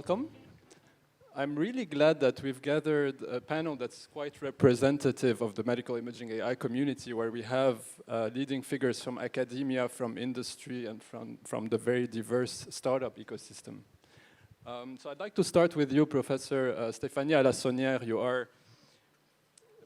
welcome. I'm really glad that we've gathered a panel that's quite representative of the medical imaging AI community, where we have leading figures from academia, from industry, and from the very diverse startup ecosystem. So I'd like to start with you, Professor Stéphanie Allassonière. You are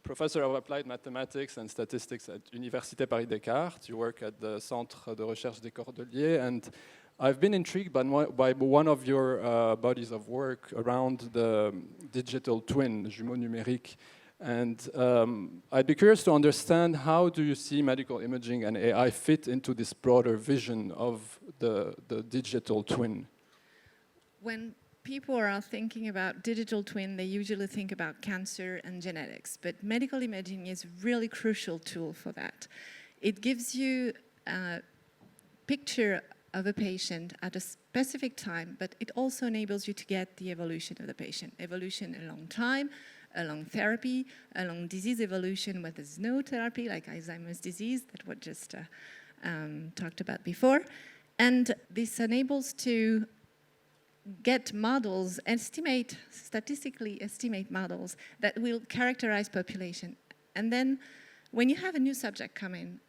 Professor of Applied Mathematics and Statistics at Université Paris-Descartes. You work at the Centre de Recherche des Cordeliers, and I've been intrigued by one of your bodies of work around the digital twin, jumeau numérique. And I'd be curious to understand, how do you see medical imaging and AI fit into this broader vision of the digital twin? When people are thinking about digital twin, they usually think about cancer and genetics, but medical imaging is a really crucial tool for that. It gives you a picture of a patient at a specific time, but it also enables you to get the evolution of the patient. Evolution along time, along therapy, along disease evolution where there's no therapy, like Alzheimer's disease that was just talked about before. And this enables to get models, statistically estimate models that will characterize population. And then when you have a new subject come in,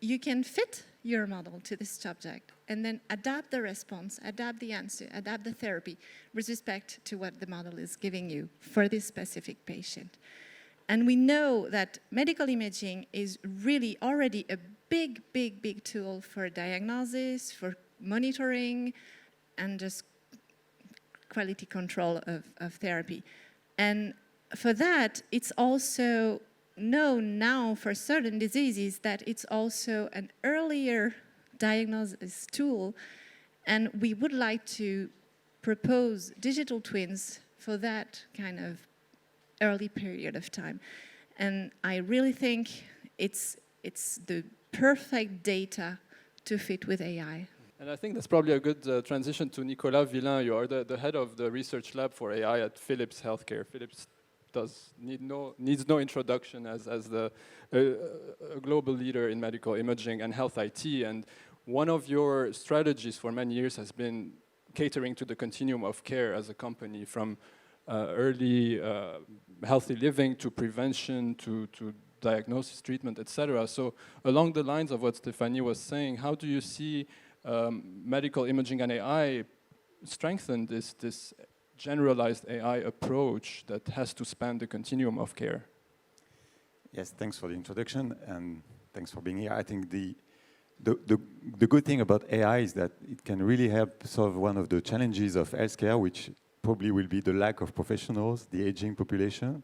you can fit your model to this subject and then adapt the response, adapt the answer, adapt the therapy with respect to what the model is giving you for this specific patient. And we know that medical imaging is really already a big tool for diagnosis, for monitoring, and just quality control of therapy. And for that, it's also known now for certain diseases that it's also an earlier diagnosis tool, and we would like to propose digital twins for that kind of early period of time. And I really think it's the perfect data to fit with AI. And I think that's probably a good transition to Nicolas Villain. You are the head of the research lab for AI at Philips Healthcare. Philips needs no introduction as a global leader in medical imaging and health IT. And one of your strategies for many years has been catering to the continuum of care as a company, from early healthy living to prevention to diagnosis, treatment, etc. So along the lines of what Stéphanie was saying, how do you see medical imaging and AI strengthen this generalized AI approach that has to span the continuum of care? Yes, thanks for the introduction, and thanks for being here. I think the good thing about AI is that it can really help solve one of the challenges of healthcare, which probably will be the lack of professionals, the aging population.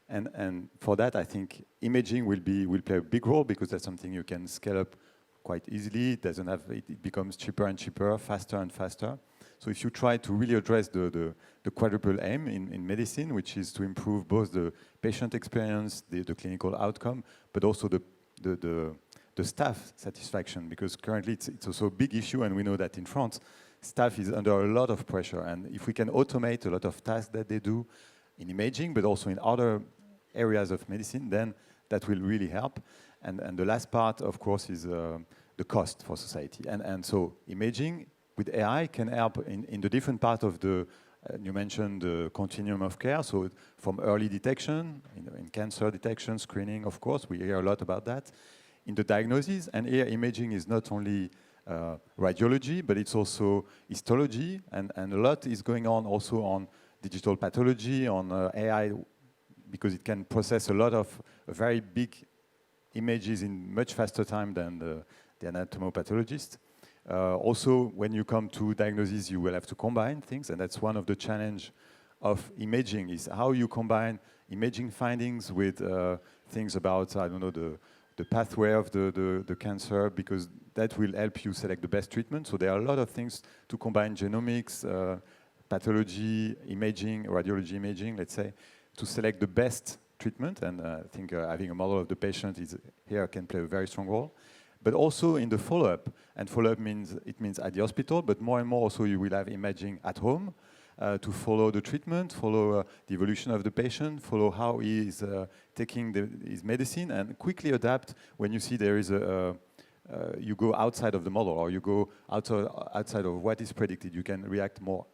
And for that, I think imaging will play a big role, because that's something you can scale up quite easily. It becomes cheaper and cheaper, faster and faster. So if you try to really address the quadruple aim in medicine, which is to improve both the patient experience, the clinical outcome, but also the staff satisfaction, because currently it's also a big issue, and we know that in France, staff is under a lot of pressure. And if we can automate a lot of tasks that they do in imaging, but also in other areas of medicine, then that will really help. And the last part, of course, is the cost for society. And so imaging with AI can help in the different part of the, you mentioned the continuum of care, so from early detection, in cancer detection, screening, of course, we hear a lot about that. In the diagnosis, and here imaging is not only radiology, but it's also histology, and a lot is going on also on digital pathology, on AI, because it can process a lot of very big images in much faster time than the anatomopathologist. Also, when you come to diagnosis, you will have to combine things, and that's one of the challenge of imaging, is how you combine imaging findings with things about, I don't know, the pathway of the cancer, because that will help you select the best treatment. So there are a lot of things to combine: genomics, pathology, imaging, radiology imaging, let's say, to select the best treatment. And I think having a model of the patient here can play a very strong role. But also in the follow-up, and follow-up means at the hospital, but more and more also you will have imaging at home to follow the treatment, follow the evolution of the patient, follow how he is taking his medicine, and quickly adapt when you see there is you go outside of the model, or you go outside of what is predicted. You can react more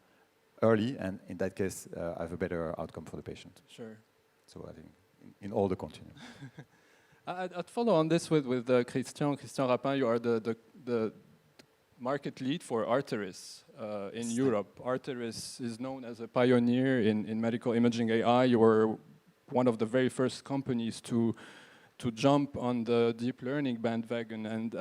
early, and in that case, have a better outcome for the patient. Sure. So I think in all the continuum. I'd follow on this with Christian Rapin. You are the market lead for Arterys in Europe. Arterys is known as a pioneer in medical imaging AI. You were one of the very first companies to jump on the deep learning bandwagon and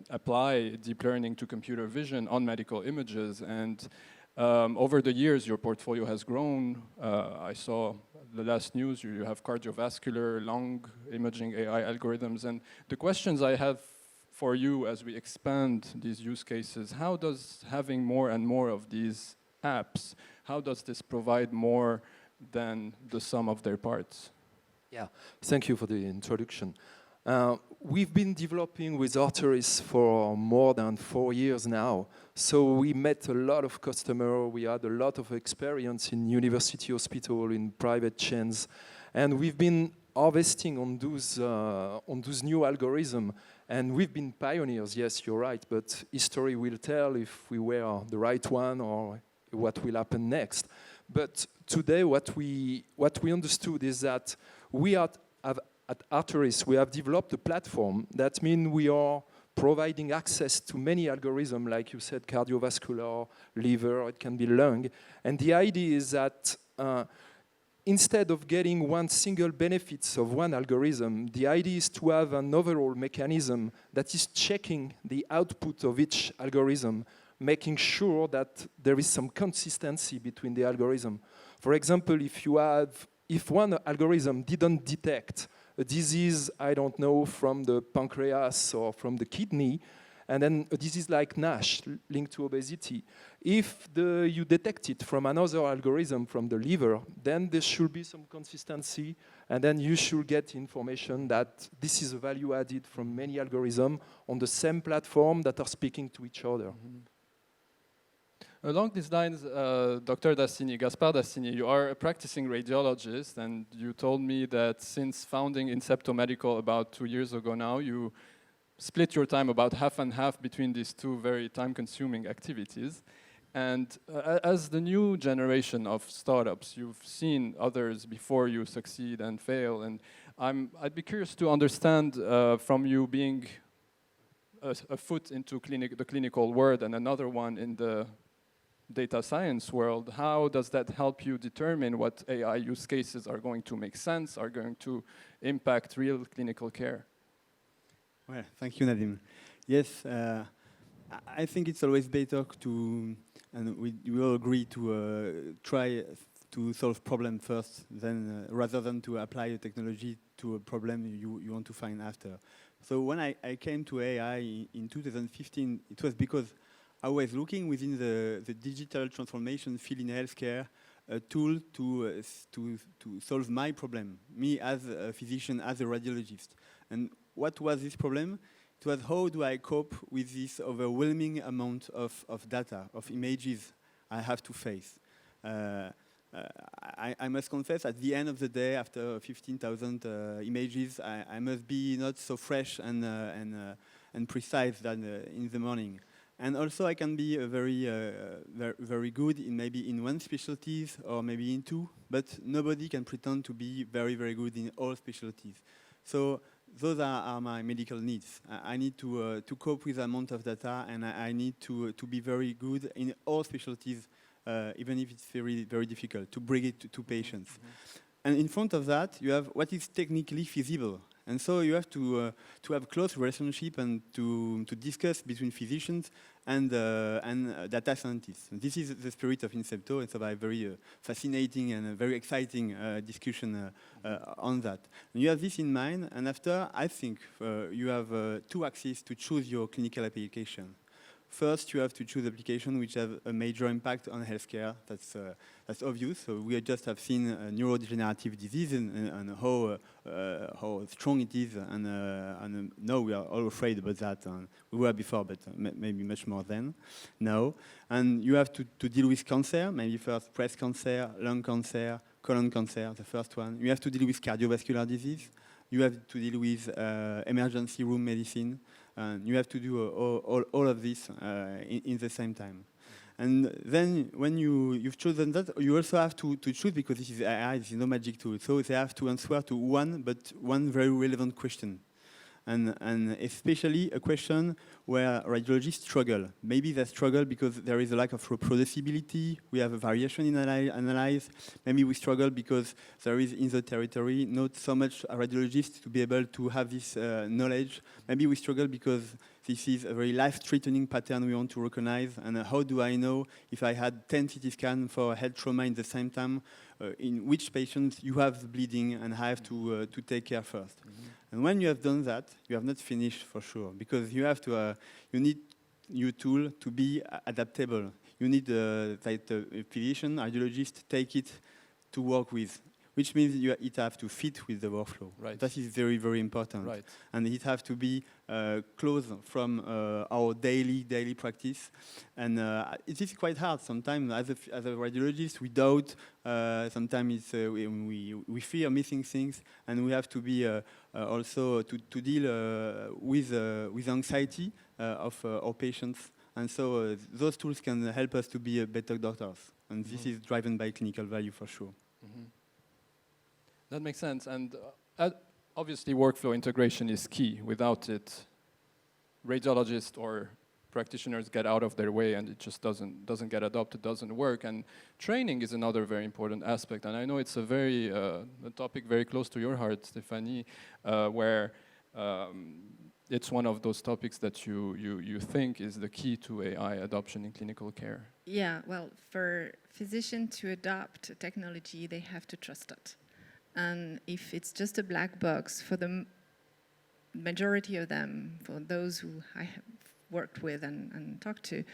apply deep learning to computer vision on medical images. And over the years, your portfolio has grown. I saw the last news, you have cardiovascular, lung imaging AI algorithms. And the questions I have for you as we expand these use cases, how does having more and more of these apps, how does this provide more than the sum of their parts? Yeah, thank you for the introduction. We've been developing with Arterys for more than 4 years now. So we met a lot of customers, we had a lot of experience in university hospital, in private chains, and we've been harvesting on those new algorithms, and we've been pioneers, yes, you're right, but history will tell if we were the right one or what will happen next. But today what we understood is that we at Arterys, we have developed a platform that means we are providing access to many algorithms, like you said, cardiovascular, liver, it can be lung. And the idea is that instead of getting one single benefits of one algorithm, the idea is to have an overall mechanism that is checking the output of each algorithm, making sure that there is some consistency between the algorithm. For example, if one algorithm didn't detect a disease, I don't know, from the pancreas or from the kidney, and then a disease like NASH linked to obesity, if you detect it from another algorithm from the liver, then there should be some consistency, and then you should get information that this is a value added from many algorithms on the same platform that are speaking to each other. Mm-hmm. Along these lines, Dr. Dassini, Gaspard Dassini, you are a practicing radiologist, and you told me that since founding Incepto Medical about 2 years ago now, you split your time about half and half between these two very time-consuming activities. And as the new generation of startups, you've seen others before you succeed and fail, and I'd be curious to understand from you being a foot into the clinical world and another one in the data science world, how does that help you determine what AI use cases are going to make sense, are going to impact real clinical care? Well, thank you, Nadim. Yes, I think it's always better to, and we all agree to try to solve problem first, rather than to apply a technology to a problem you want to find after. So when I came to AI in 2015, it was because I was looking within the digital transformation field in healthcare, a tool to solve my problem, me as a physician, as a radiologist. And what was this problem? It was how do I cope with this overwhelming amount of data, of images I have to face. I must confess, at the end of the day, after 15,000 images, I must be not so fresh and precise than in the morning. And also, I can be very good in maybe in one specialties or maybe in two, but nobody can pretend to be very, very good in all specialties. So those are my medical needs. I need to cope with the amount of data, and I need to be very good in all specialties, even if it's very, very difficult to bring it to patients. Mm-hmm. And in front of that, you have what is technically feasible. And so you have to have close relationship and to discuss between physicians and data scientists. And this is the spirit of Incepto. It's a very fascinating and very exciting discussion on that. And you have this in mind, and after, I think you have two axes to choose your clinical application. First, you have to choose applications which have a major impact on healthcare. That's obvious. So we just have seen neurodegenerative disease and how strong it is. And now we are all afraid about that. We were before, but maybe much more then. Now, and you have to deal with cancer. Maybe first breast cancer, lung cancer, colon cancer. The first one. You have to deal with cardiovascular disease. You have to deal with emergency room medicine. You have to do all of this in the same time. And then when you've chosen that, you also have to choose, because this is AI, this is no magic tool. So they have to answer to one very relevant question. And especially a question where radiologists struggle. Maybe they struggle because there is a lack of reproducibility, we have a variation in analysis. Maybe we struggle because there is in the territory not so much radiologists to be able to have this knowledge. Maybe we struggle because this is a very life-threatening pattern we want to recognize, and how do I know if I had 10 CT scans for head trauma in the same time, in which patients you have bleeding and have to take care first. And when you have done that, you have not finished for sure, because you have to, you need your tool to be adaptable. You need that a physician, radiologist, take it to work with, which means it have to fit with the workflow. Right. That is very, very important. Right. And it have to be close from our daily practice. And it is quite hard sometimes as a radiologist. We doubt. Sometimes we fear missing things, and we have to be also to deal with anxiety of our patients. And so those tools can help us to be better doctors. And this is driven by clinical value for sure. That makes sense. And obviously, workflow integration is key. Without it, radiologists or practitioners get out of their way, and it just doesn't get adopted, doesn't work. And training is another very important aspect. And I know it's a topic very close to your heart, Stéphanie, where it's one of those topics that you think is the key to AI adoption in clinical care. Yeah, well, for physicians to adopt technology, they have to trust it. And if it's just a black box for the majority of them, for those who I have worked with and talked to,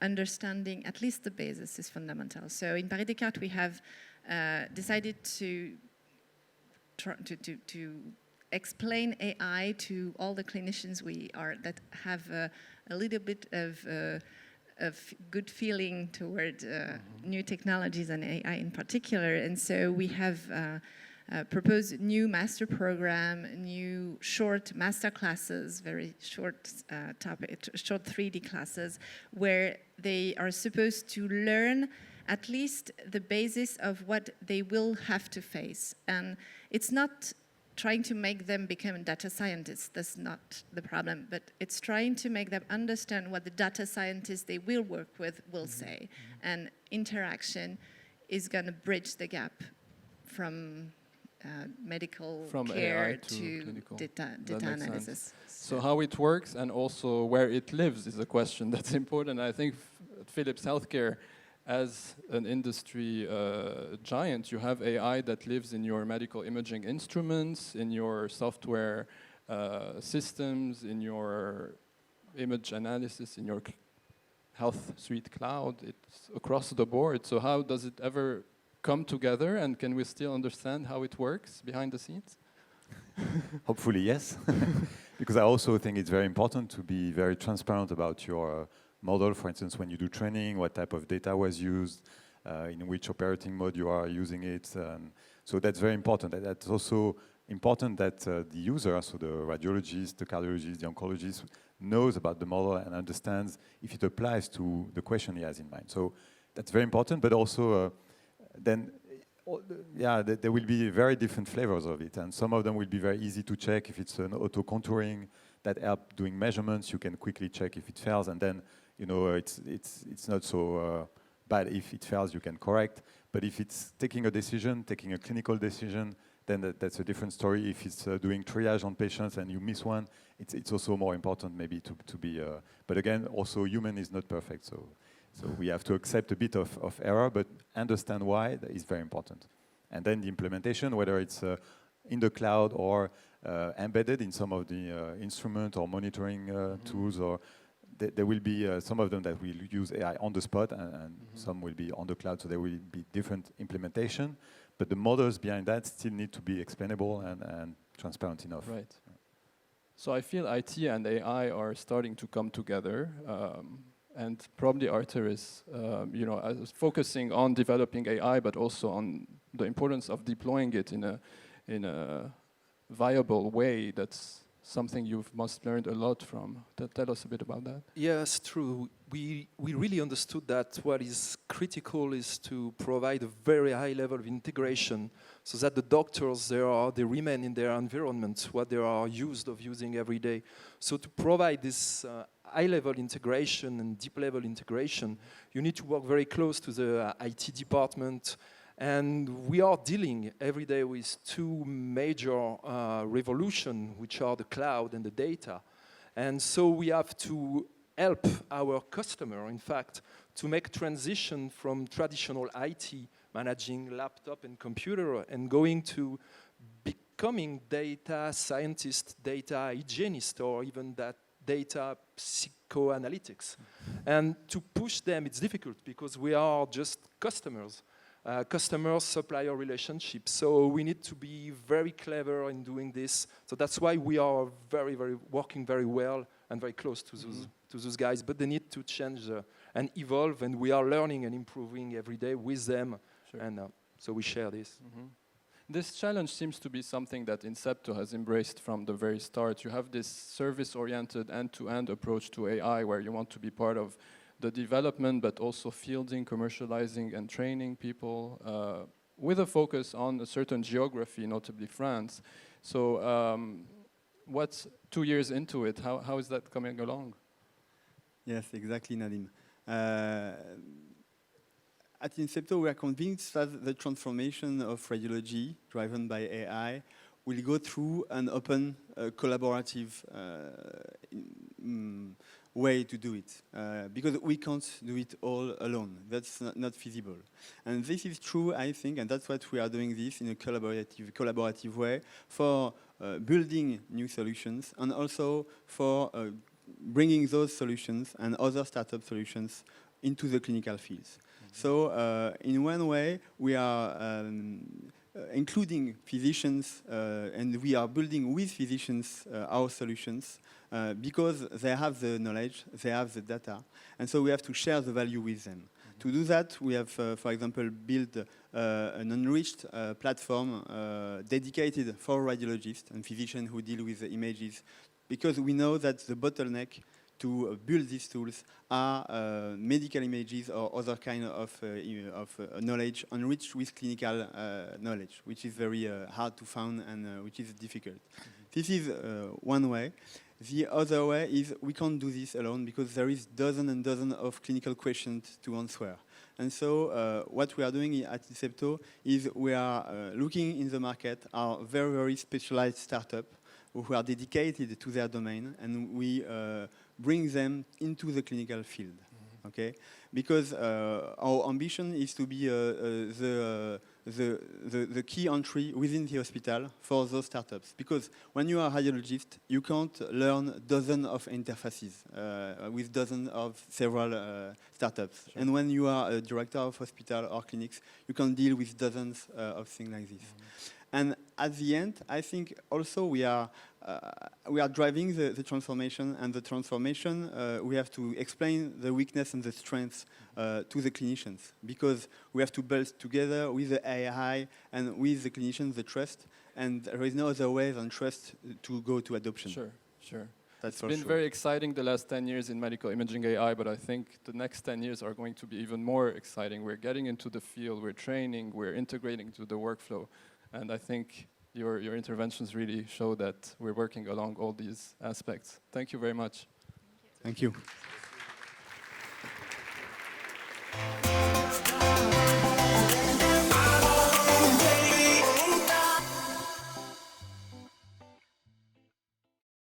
understanding at least the basis is fundamental. So in Paris Descartes, we have decided to explain AI to all the clinicians that have a little bit of good feeling toward new technologies and AI in particular. And so we have proposed new master program, new short master classes, very short short 3D classes, where they are supposed to learn at least the basis of what they will have to face. And it's not trying to make them become data scientists, that's not the problem, but it's trying to make them understand what the data scientists they will work with will say. And interaction is going to bridge the gap from medical care to data analysis. So how it works and also where it lives is a question that's important. I think at Philips Healthcare, as an industry giant, you have AI that lives in your medical imaging instruments, in your software systems, in your image analysis, in your health suite cloud. It's across the board. So how does it ever come together, and can we still understand how it works behind the scenes? Hopefully, yes. Because I also think it's very important to be very transparent about your model. For instance, when you do training, what type of data was used, in which operating mode you are using it. So that's very important. That's also important that the user, so the radiologist, the cardiologist, the oncologist, knows about the model and understands if it applies to the question he has in mind. So that's very important, but also then, yeah, there will be very different flavors of it, and some of them will be very easy to check. If it's an auto-contouring that help doing measurements, you can quickly check if it fails, and then it's not so bad. If it fails, you can correct. But if it's taking a decision, taking a clinical decision, then that's a different story. If it's doing triage on patients and you miss one, it's also more important maybe to be. But again, also human is not perfect, so we have to accept a bit of error, but understand why is very important. And then the implementation, whether it's in the cloud or embedded in some of the instrument or monitoring tools, or there will be some of them that will use AI on the spot, and some will be on the cloud, so there will be different implementation. But the models behind that still need to be explainable and transparent enough. Right. So I feel IT and AI are starting to come together. And probably Arterys, is focusing on developing AI, but also on the importance of deploying it in a viable way that's something you must learned a lot from. Tell us a bit about that. Yes, true. We really understood that what is critical is to provide a very high level of integration so that the doctors, they remain in their environment, what they are using every day. So to provide this high level integration and deep level integration, you need to work very close to the IT department. And we are dealing every day with two major revolutions, which are the cloud and the data. And so we have to help our customer, in fact, to make transition from traditional IT, managing laptop and computer, and going to becoming data scientist, data hygienist, or even that data psychoanalytics. And to push them, it's difficult because we are just customers. Customer-supplier relationship. So we need to be very clever in doing this. So that's why we are working very well and very close to those guys. But they need to change and evolve, and we are learning and improving every day with them. Sure. And so we share this. This challenge seems to be something that Incepto has embraced from the very start. You have this service-oriented end-to-end approach to AI where you want to be part of the development, but also fielding, commercializing, and training people with a focus on a certain geography, notably France. So what's 2 years into it? How is that coming along? Yes, exactly, Nadim. At Incepto, we are convinced that the transformation of radiology, driven by AI, will go through an open, collaborative way to do it, because we can't do it all alone. That's not feasible. And this is true, I think, and that's what we are doing this in a collaborative way for building new solutions and also for bringing those solutions and other startup solutions into the clinical fields. So in one way, we are including physicians, and we are building with physicians our solutions because they have the knowledge, they have the data, and so we have to share the value with them. To do that, we have, for example, built an enriched platform dedicated for radiologists and physicians who deal with the images, because we know that the bottleneck to build these tools are medical images or other kind of knowledge enriched with clinical knowledge, which is very hard to find and which is difficult. This is one way. The other way is we can't do this alone because there is dozens and dozens of clinical questions to answer. And so what we are doing at Incepto is we are looking in the market are very, very specialized startups who are dedicated to their domain, and we bring them into the clinical field, okay? Because our ambition is to be the key entry within the hospital for those startups. Because when you are a radiologist, you can't learn dozens of interfaces with dozens of several startups. Sure. And when you are a director of hospital or clinics, you can deal with dozens of things like this. And at the end, I think also we are driving the transformation, and the transformation we have to explain the weakness and the strengths to the clinicians, because we have to build together with the AI and with the clinicians the trust, and there is no other way than trust to go to adoption. Sure, sure. That's It's been very exciting the last 10 years in medical imaging AI, but I think the next 10 years are going to be even more exciting. We're getting into the field, we're training, we're integrating to the workflow. And I think your interventions really show that we're working along all these aspects. Thank you very much. Thank you. Thank you.